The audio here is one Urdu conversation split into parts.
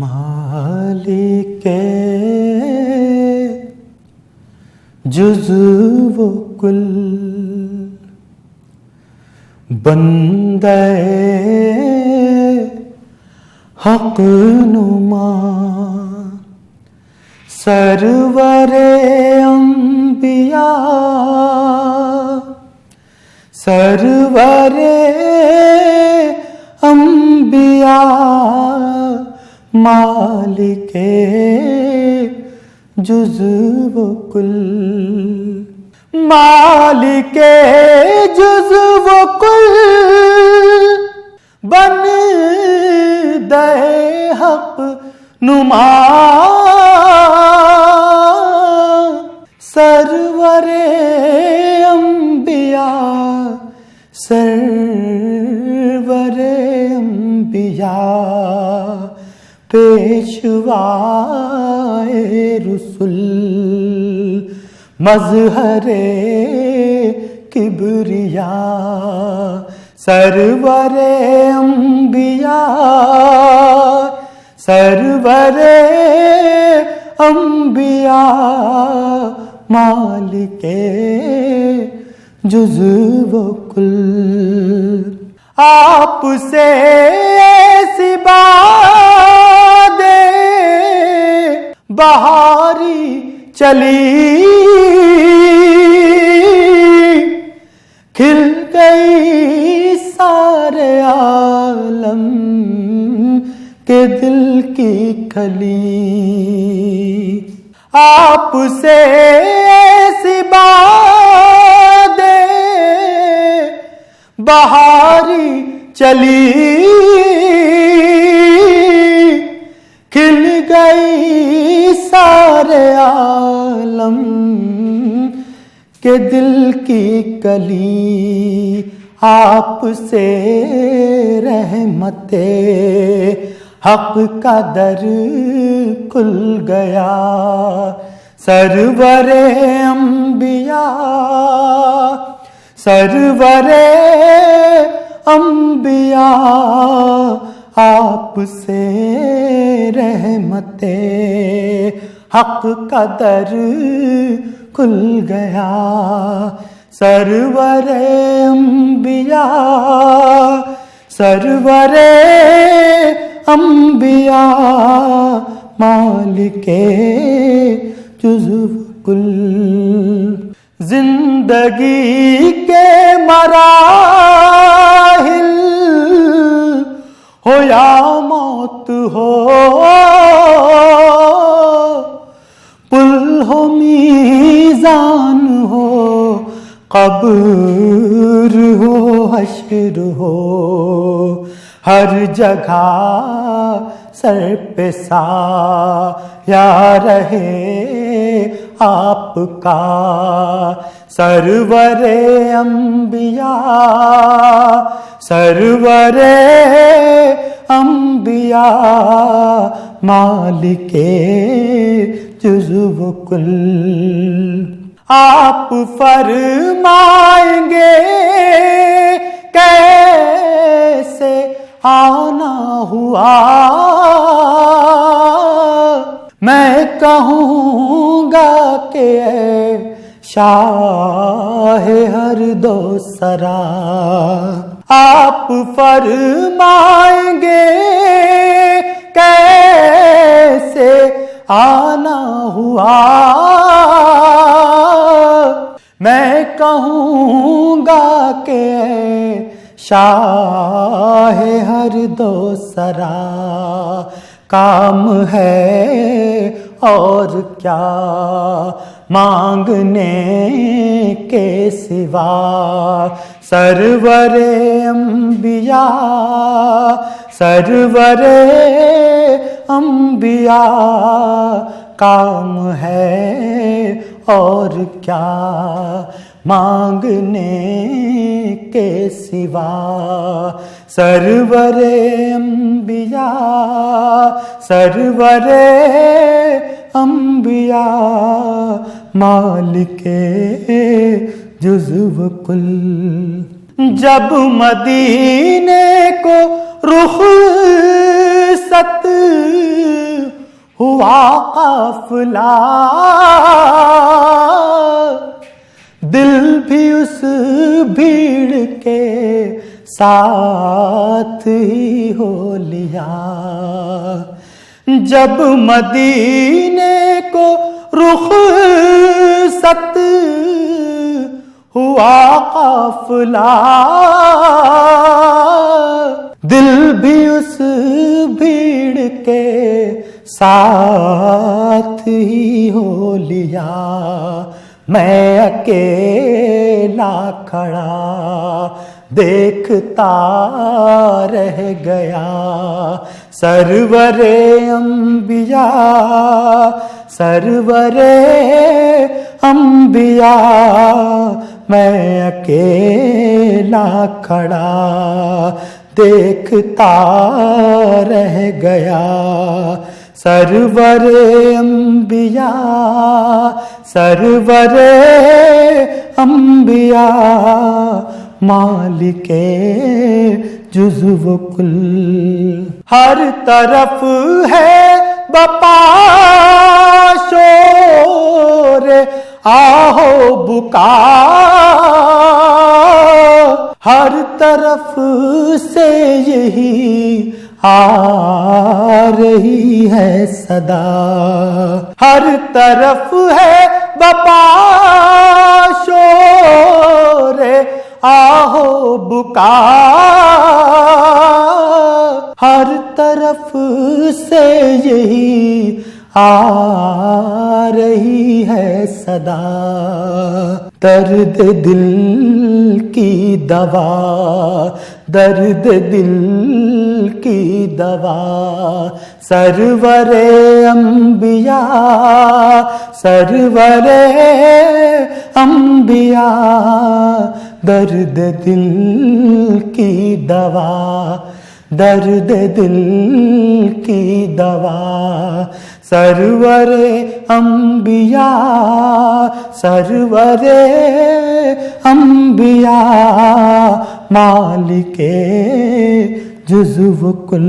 مالک جزو و کل بندے حق نما سرور انبیاء سرور انبیاء مالک جزو و کل مالک جزو و کل بندے حق نما سرور انبیاء سرور انبیاء پیشوائے رسول مظہر کبریاء سرور انبیاء سرور انبیاء مالک جزو و کل آپ سے ایسی باد بہاری چلی کھل گئی سارے عالم کے دل کی کلی آپ سے ایسی باد بہاری چلی کھل گئی سارے عالم کے دل کی کلی آپ سے رحمت حق کا در کھل گیا سرور انبیاء سرور انبیاء آپ سے رحمت حق کا در کھل گیا سرور انبیاء سرور انبیاء مالک جزو کل زندگی کے مراحل ہو یا موت ہو پل ہو میزان ہو قبر ہو حشر ہو ہر جگہ سر پہ سایہ رہے آپ کا سرور انبیاء سرور انبیاء مالک جزو و کل آپ فرمائیں گے کیسے آنا ہوا میں کہوں گا کہ اے شاہ ہر دو سرا آپ فرمائیں گے کیسے آنا ہوا میں کہوں گا کہ شاہ ہر دو سرا کام ہے اور کیا مانگنے کے سوا سرور انبیاء سرور انبیاء کام ہے اور کیا مانگنے کے سوا سرور انبیاء سرور انبیاء مالک جزو و کل جب مدینے کو رخصت ہوا قافلہ، دل بھی اس بھیڑ کے ساتھ ہی ہو لیا۔ جب مدینے کو رخصت ہوا قافلہ، دل بھی اس بھیڑ کے ساتھ ہی ہو لیا۔ میں اکیلا کھڑا دیکھتا رہ گیا، سرور انبیاء سرور انبیاء، میں اکیلا کھڑا دیکھتا رہ گیا، سرور انبیاء سرور انبیاء، مالک جزو و کل۔ ہر طرف ہے بپا شور آہو بکا، ہر طرف سے یہی آ رہی ہے صدا، ہر طرف ہے بپا شور آہو بکا، ہر طرف سے یہی آ رہی ہے صدا، درد دل کی دوا درد دل کی دوا، سرور انبیاء سرور انبیاء، درد دل کی دوا درد دل کی دوا، سرور انبیاء سرور انبیاء، مالک جزو و کل۔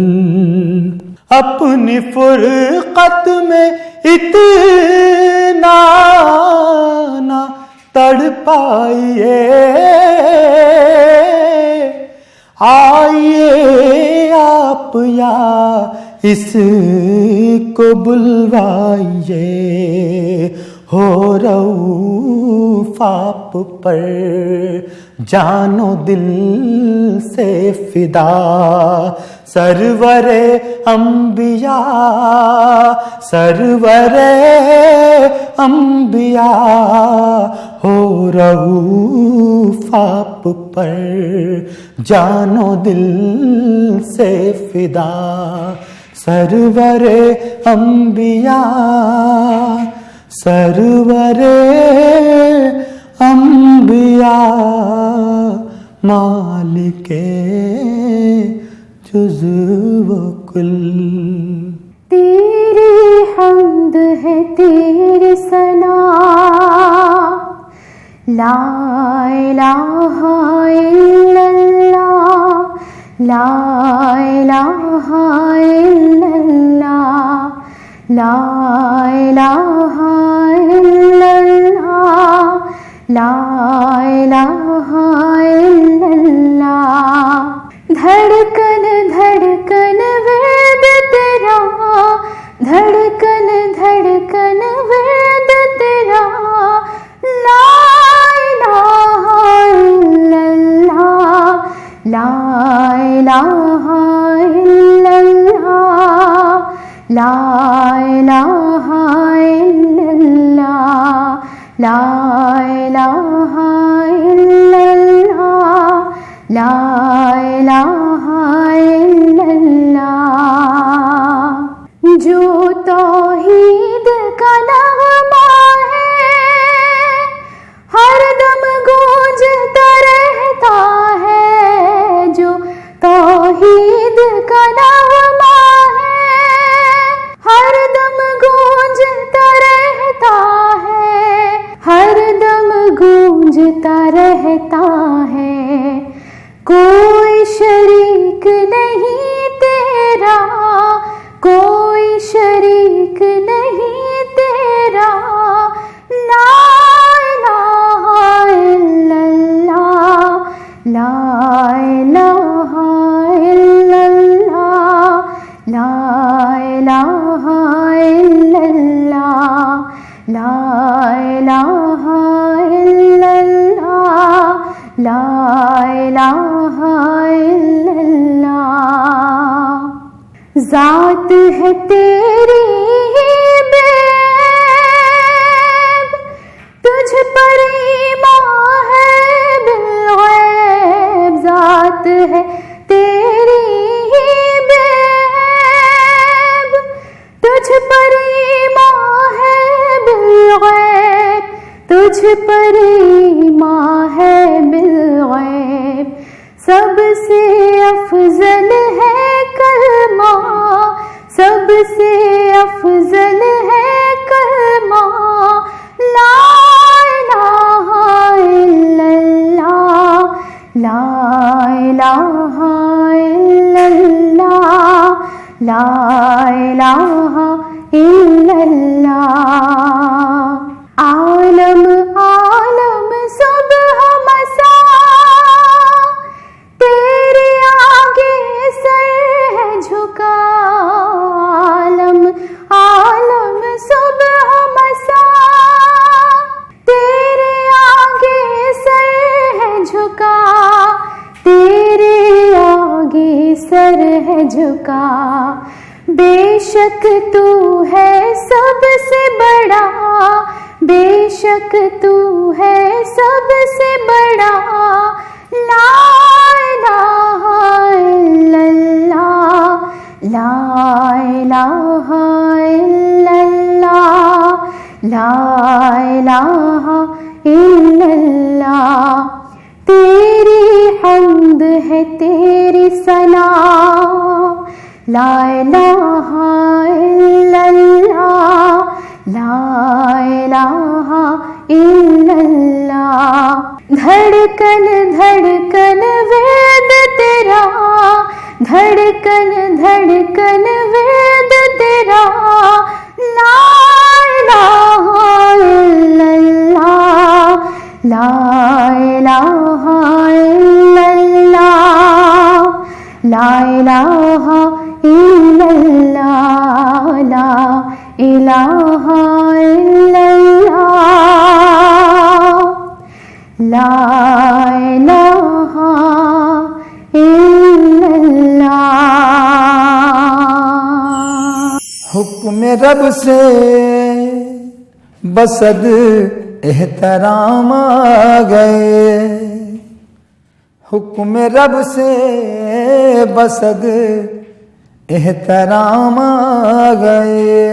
اپنی فرقت میں اتنا نہ تڑپائیے، آئیے آپ یا اس کو بلوائیے، ہو رؤوف آپ پر جان و دل سے فدا، سرور انبیاء سرور انبیاء، ہو رؤوف آپ پر جان و دل سے فدا، سرور انبیاء سرور انبیاء، مالک جزو و کل۔ تیری حمد ہے تیری ثنا، لا الہ الا اللہ لا الہ الا اللہ لا الہ الا اللہ لا الہ الا اللہ، دھڑکن دھڑکن وید تیرا، دھڑکن دھڑکن وید تیرا، لا الہ الا اللہ لا الہ الا اللہ لا الہ الا اللہ لا الہ الا اللہ لا الہ الا اللہ، جو توحید کا نغمہ ہے ہر دم گونجتا رہتا ہے، جو توحید کا نغمہ ہے ہر دم گونجتا رہتا ہے، ہر دم گونجتا رہتا ہے، کوئی شریک نہیں ذات ہے تیری بےعیب، تجھ پر ایمان ہے بالغیب، ذات ہے تیری بےعیب، تجھ پر ایمان ہے بالغیب، تجھ پر ایمان ہے بالغیب، سب سے افضل ہے کلمہ، سب سے افضل ہے کلمہ، لا الہ الا اللہ، لا الہ الا اللہ، لا الہ الا اللہ۔ عالم عالم صبح مساء تیرے آگے سر ہے جھکا، عالم عالم صبح مساء تیرے آگے سر ہے جھکا، تیرے آگے سر ہے جھکا، بے شک تو ہے سب سے بڑا، بے شک تو ہے سب سے بڑا، لا الہ الا اللہ، لا الہ الا اللہ، لا الہ الا اللہ۔ تیری حمد ہے تیری ثنا، لا الہ الا اللہ، لا الہ الا اللہ۔ دھڑکن دھڑکن وید تیرا، دھڑکن دھڑکن وید تیرا، لا الہ الا اللہ، لا الہ الا اللہ، لا الہ الا اللہ، لا الہ الا اللہ، لا الہ الا اللہ۔ حکم رب سے بسد احترام آ گئے، حکم رب سے بسد احترام آ گئے،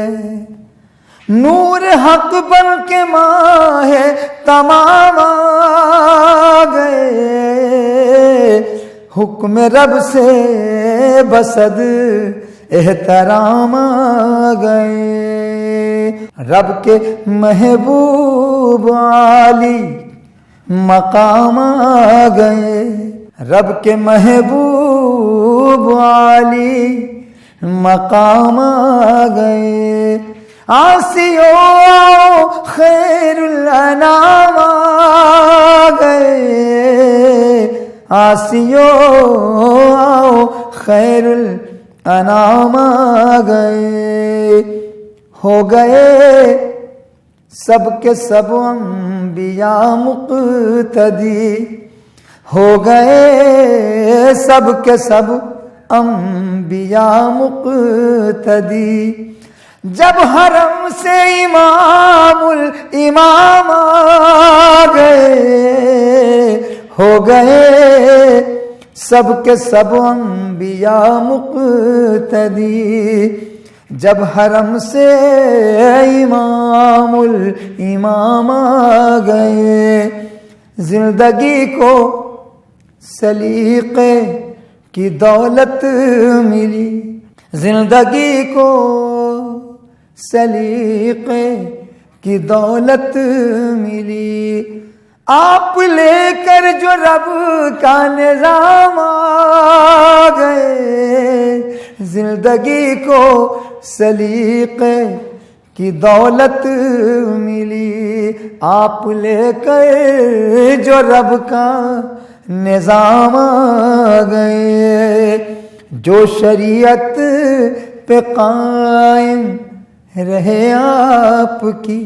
نور حق بن کے ماہ تمام آ گئے، حکم رب سے بسد احترام آ گئے، رب کے محبوب عالی مقام آ گئے، رب کے محبوب عالی مقام آ گئے، آسیو خیر الانام آ گئے، آسیو خیر الانام آ گئے، ہو گئے سب کے سب انبیاء مقتدی، ہو گئے سب کے سب انبیاء مقتدی، جب حرم سے امام الامام آ گئے، ہو گئے سب کے سب انبیاء مقتدی، جب حرم سے امام الامام آ گئے، زندگی کو سلیقے کی دولت ملی، زندگی کو سلیقے کی دولت ملی، آپ لے کر جو رب کا نظام آ گئے، زندگی کو سلیقے کی دولت ملی، آپ لے کر جو رب کا نظام آ گئے، جو شریعت پہ قائم رہے آپ کی،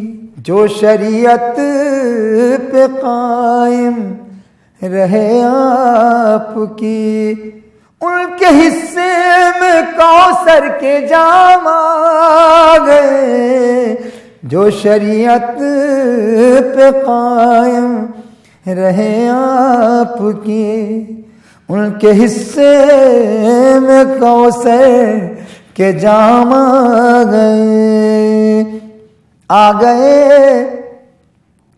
جو شریعت پہ قائم رہے آپ کی، ان کے حصے میں کوثر کوثر کے جام آ گئے، جو شریعت پہ قائم رہے آپ کی، ان کے حصے میں کوثر کے جام آ گئے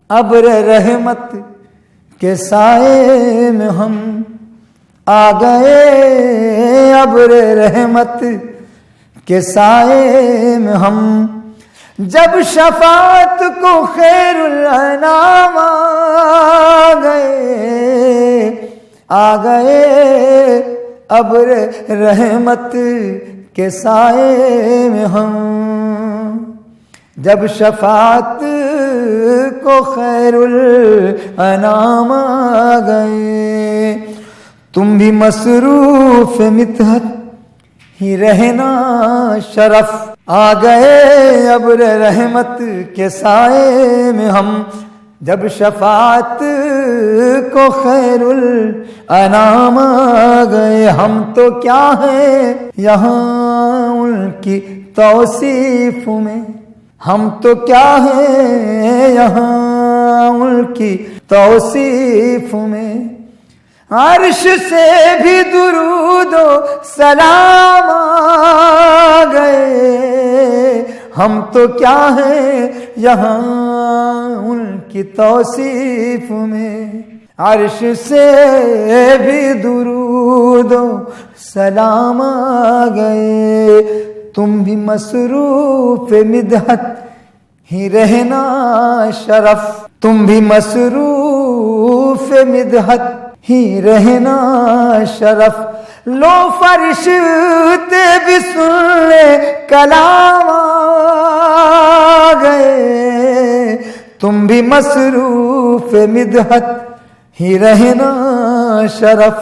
ابر رحمت کے سائے میں ہم، آ گئے ابر رحمت کے سائے میں ہم، جب شفاعت کو خیر الانام آ گئے ابر رحمت کے سائے میں ہم، جب شفاعت کو خیر الانام آ گئے، تم بھی مصروف مدحت ہی رہنا شرف، آ گئے ابر رحمت کے سائے میں ہم، جب شفاعت کو خیر الانام آ گئے، ہم تو کیا ہیں یہاں ان کی توصیف میں، ہم تو کیا ہیں یہاں ان کی توصیف میں، عرش سے بھی درود و سلام آ گئے، ہم تو کیا ہیں یہاں ان کی توصیف میں، عرش سے بھی درود و سلام آ گئے، تم بھی مصروف مدحت ہی رہنا شرف، تم بھی مصروف مدحت ہی رہنا شرف، لو فرشتے بھی سن لے کلام آ گئے، تم بھی مصروف مدحت ہی رہنا شرف،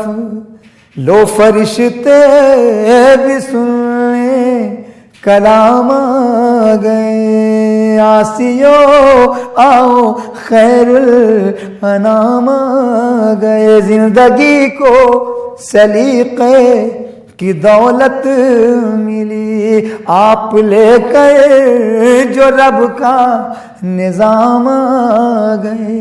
لو فرشتے بھی سن لے کلام آ گئے، آسیو آؤ خیر الانام آ گئے، زندگی کو سلیقے کی دولت ملی، آپ لے کر جو رب کا نظام آ گئے۔